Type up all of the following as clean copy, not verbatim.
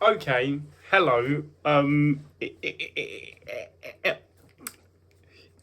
Okay, hello.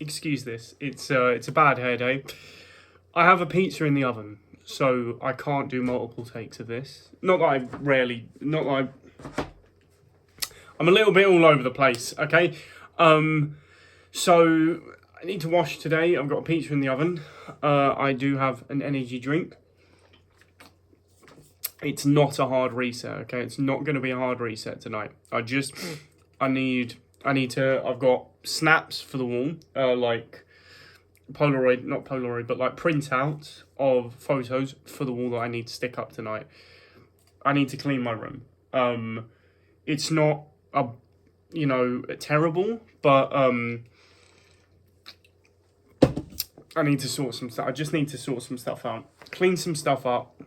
Excuse this. It's a bad hair day. I have a pizza in the oven, so I can't do multiple takes of this. Not that I rarely. Not that I'm a little bit all over the place. Okay. So I need to wash today. I've got a pizza in the oven. I do have an energy drink. It's not a hard reset, okay? It's not going to be a hard reset tonight. I need, I've got snaps for the wall, like Polaroid, not Polaroid, but like printouts of photos for the wall that I need to stick up tonight. I need to clean my room. It's not terrible, but I need to sort some stuff. I just need to sort some stuff out, clean some stuff up.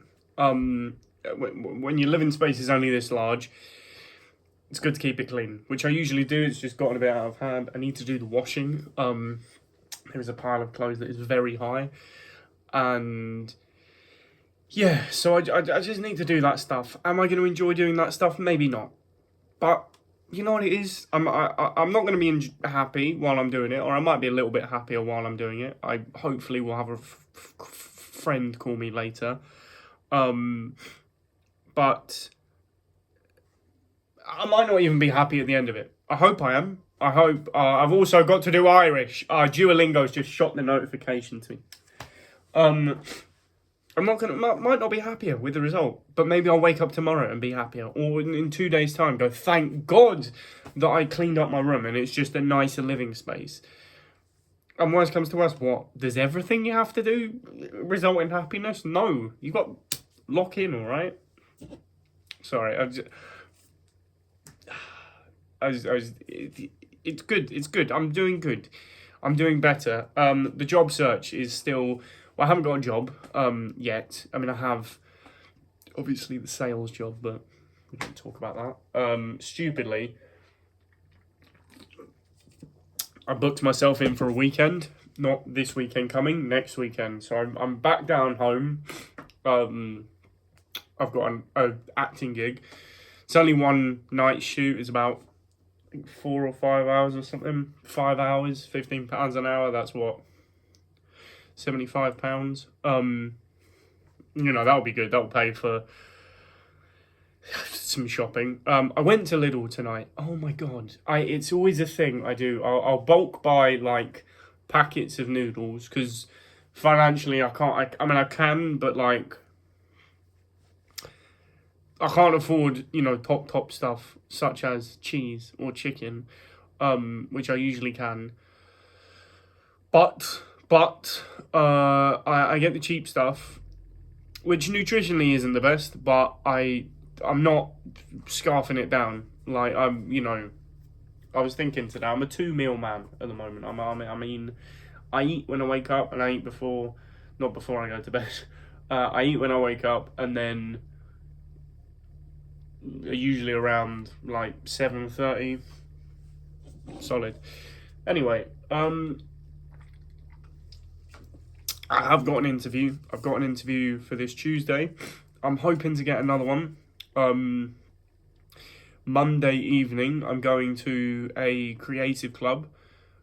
When your living space is only this large, it's good to keep it clean, which I usually do. It's just gotten a bit out of hand. I need to do the washing. There is a pile of clothes that is very high, and yeah, so I just need to do that stuff. Am I going to enjoy doing that stuff? Maybe not, but you know what it is. I'm not going to be happy while I'm doing it, or I might be a little bit happier while I'm doing it. I hopefully will have a friend call me later. But I might not even be happy at the end of it. I hope I am. I hope. I've also got to do Irish. Duolingo's just shot the notification to me. I'm not gonna. Might not be happier with the result, but maybe I'll wake up tomorrow and be happier, or in 2 days' time, go thank God that I cleaned up my room and it's just a nicer living space. And worst comes to worst, what does everything you have to do result in happiness? No, you got lock in, all right. Sorry, it's good. It's good. I'm doing good. I'm doing better. The job search is still. Well, I haven't got a job yet. I mean, I have obviously the sales job, but we don't talk about that. Stupidly, I booked myself in for a weekend. Not this weekend coming, next weekend. So I'm back down home. I've got an acting gig. It's only one night shoot. It's about 4 or 5 hours or something. 5 hours, £15 an hour. That's what, £75. That'll be good. That'll pay for some shopping. I went to Lidl tonight. Oh my God. It's always a thing I do. I'll bulk buy like packets of noodles because financially I can't. I mean I can, but like I can't afford, top stuff such as cheese or chicken, which I usually can. But I get the cheap stuff, which nutritionally isn't the best, but I'm not scarfing it down. Like I was thinking today, I'm a 2 meal man at the moment. I mean, I eat when I wake up and I eat not before I go to bed. I eat when I wake up and then usually around like 7:30. Solid. Anyway, I have got an interview. I've got an interview for this Tuesday. I'm hoping to get another one. Monday evening, I'm going to a creative club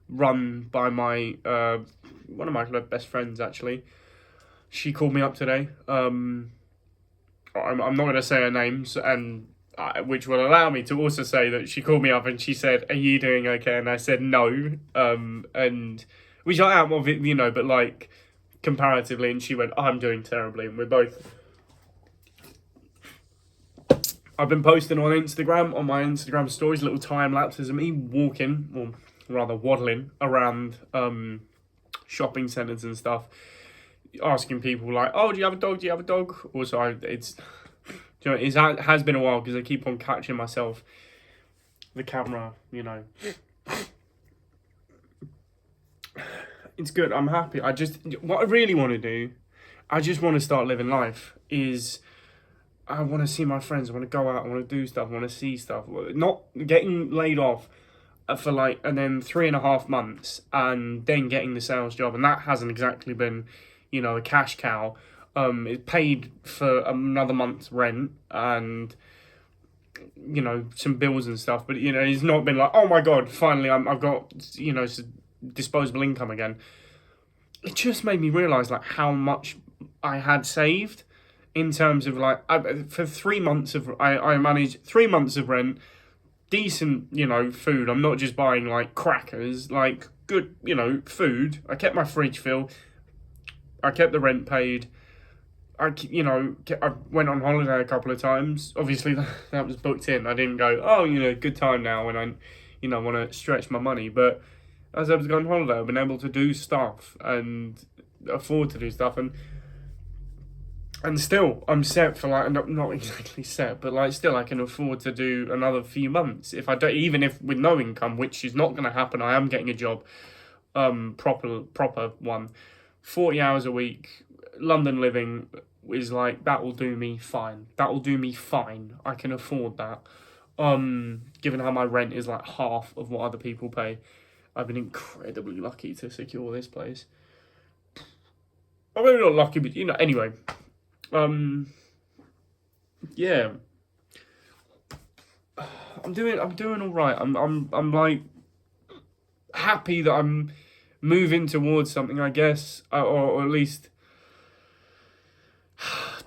run by my one of my best friends actually. She called me up today. I'm not going to say her names, and which will allow me to also say that she called me up and she said, "Are you doing okay?" And I said no. And which I am of it, but like comparatively, and she went, "I'm doing terribly," and we're both. I've been posting on Instagram, on my Instagram stories, little time lapses of me walking, or rather waddling around shopping centres and stuff, asking people like, "Oh, do you have a dog? Do you have a dog?" Also, it has been a while because I keep on catching myself, the camera, It's good. I'm happy. What I really want to do, I just want to start living life. I want to see my friends. I want to go out. I want to do stuff. I want to see stuff. Not getting laid off for and then 3.5 months and then getting the sales job. And that hasn't exactly been, a cash cow. It paid for another month's rent and some bills and stuff. But it's not been like, oh my god, finally I've got disposable income again. It just made me realise like how much I had saved in terms of like for 3 months of I managed 3 months of rent, decent food. I'm not just buying like crackers, like good food. I kept my fridge filled. I kept the rent paid. I went on holiday a couple of times. Obviously that was booked in. I didn't go, oh good time now when I want to stretch my money. But as I was going on holiday, I've been able to do stuff and afford to do stuff, and still I'm set for like, not exactly set, but like still I can afford to do another few months if I don't, even if with no income, which is not going to happen. I am getting a job, proper one, 40 hours a week, London living is like, that will do me fine. I can afford that. Given how my rent is like half of what other people pay, I've been incredibly lucky to secure this place. I'm maybe not lucky, but anyway. Yeah. I'm doing all right. I'm like happy that I'm moving towards something, I guess, or at least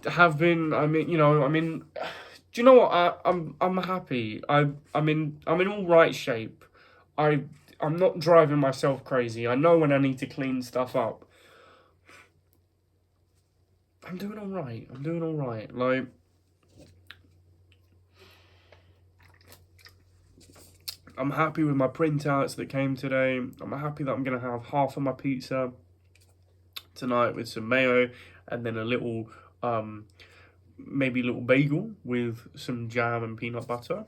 have been. Do you know what? I'm happy. I'm in all right shape. I'm not driving myself crazy. I know when I need to clean stuff up. I'm doing all right. Like, I'm happy with my printouts that came today. I'm happy that I'm going to have half of my pizza tonight with some mayo, and then a little, maybe a little bagel with some jam and peanut butter.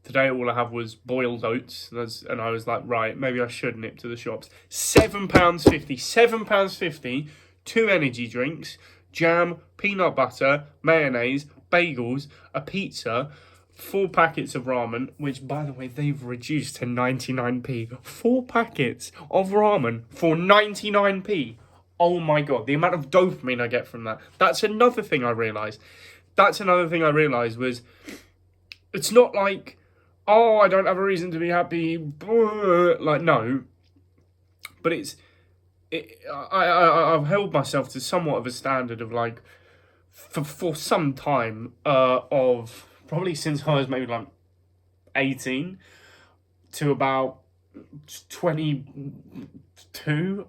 Today all I have was boiled oats, and I was like, right, maybe I should nip to the shops. £7.50, 2 energy drinks, jam, peanut butter, mayonnaise, bagels, a pizza, 4 packets of ramen, which, by the way, they've reduced to 99p. 4 packets of ramen for 99p. Oh my god, the amount of dopamine I get from that. That's another thing I realised. Was, it's not like, oh, I don't have a reason to be happy. Like, no. But I've held myself to somewhat of a standard of like, for some time, of probably since I was maybe like 18 to about 22,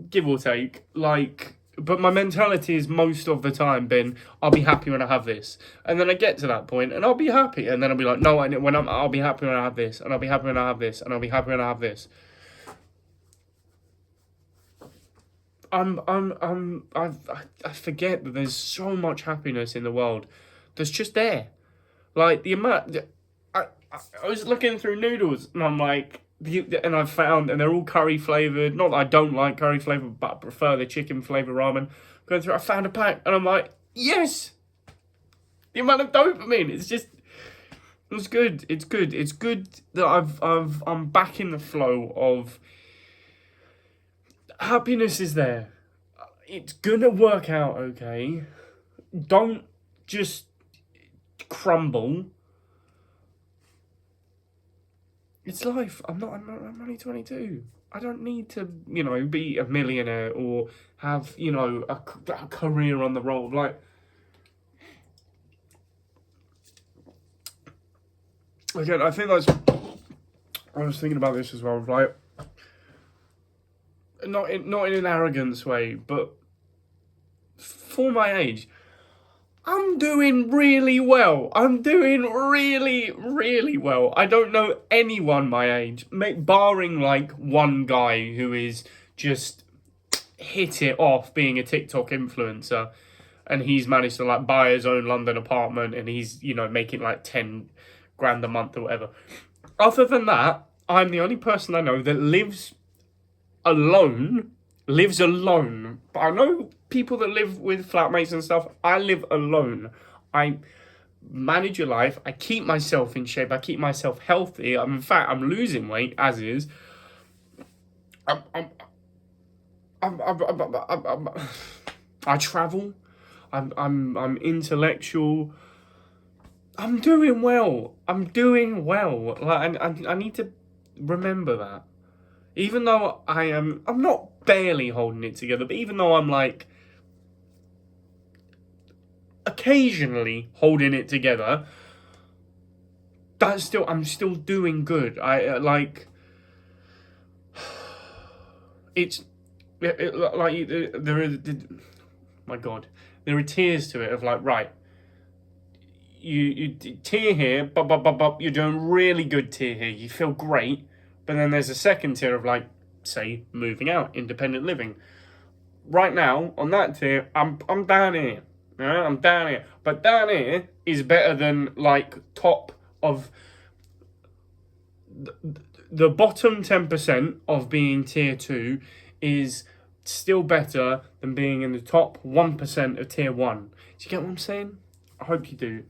give or take, like. But my mentality is most of the time been, I'll be happy when I have this, and then I get to that point and I'll be happy, and then I'll be like, no, I'll be happy when I have this, and I'll be happy when I have this, and I'll be happy when I have this. I forget that there's so much happiness in the world that's just there. Like, the amount, I was looking through noodles and I'm like, and I've found, and they're all curry flavoured. Not that I don't like curry flavoured, but I prefer the chicken flavoured ramen. Going through, I found a pack and I'm like, yes! The amount of dopamine, it's good. It's good that I'm back in the flow of happiness is there. It's gonna work out okay. Don't just crumble. It's life. I'm only 22. I don't need to, be a millionaire or have, a career on the road. Like, again, I think that's, I was thinking about this as well, like, not in an arrogance way, but for my age, I'm doing really well. I'm doing really, really well. I don't know anyone my age, barring like one guy who is just hit it off being a TikTok influencer, and he's managed to like buy his own London apartment, and he's making like 10 grand a month or whatever. Other than that, I'm the only person I know that lives alone. But I know people that live with flatmates and stuff. I live alone. I manage your life. I keep myself in shape. I keep myself healthy. In fact, I'm losing weight as is. I travel. I'm intellectual. I'm doing well. I'm doing well. Like I need to remember that. Even though I'm not barely holding it together, but even though I'm like occasionally holding it together, I'm still doing good. Like it's like there are my God, there are tiers to it of like, right, you tier here, but you're doing really good tier here. You feel great, but then there's a second tier of like, say, moving out, independent living. Right now on that tier, I'm down here. Yeah, I'm down here, but down here is better than like top of the bottom 10% of being tier 2 is still better than being in the top 1% of tier 1. Do you get what I'm saying? I hope you do.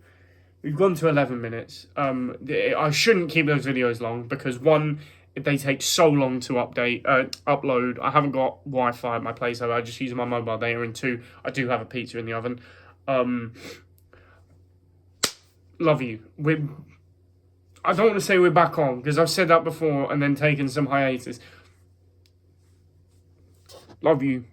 We've gone to 11 minutes. I shouldn't keep those videos long because one, they take so long to upload. I haven't got Wi-Fi at my place, so I just use my mobile data. And two, I do have a pizza in the oven. Love you. I don't want to say we're back on because I've said that before and then taken some hiatus. Love you.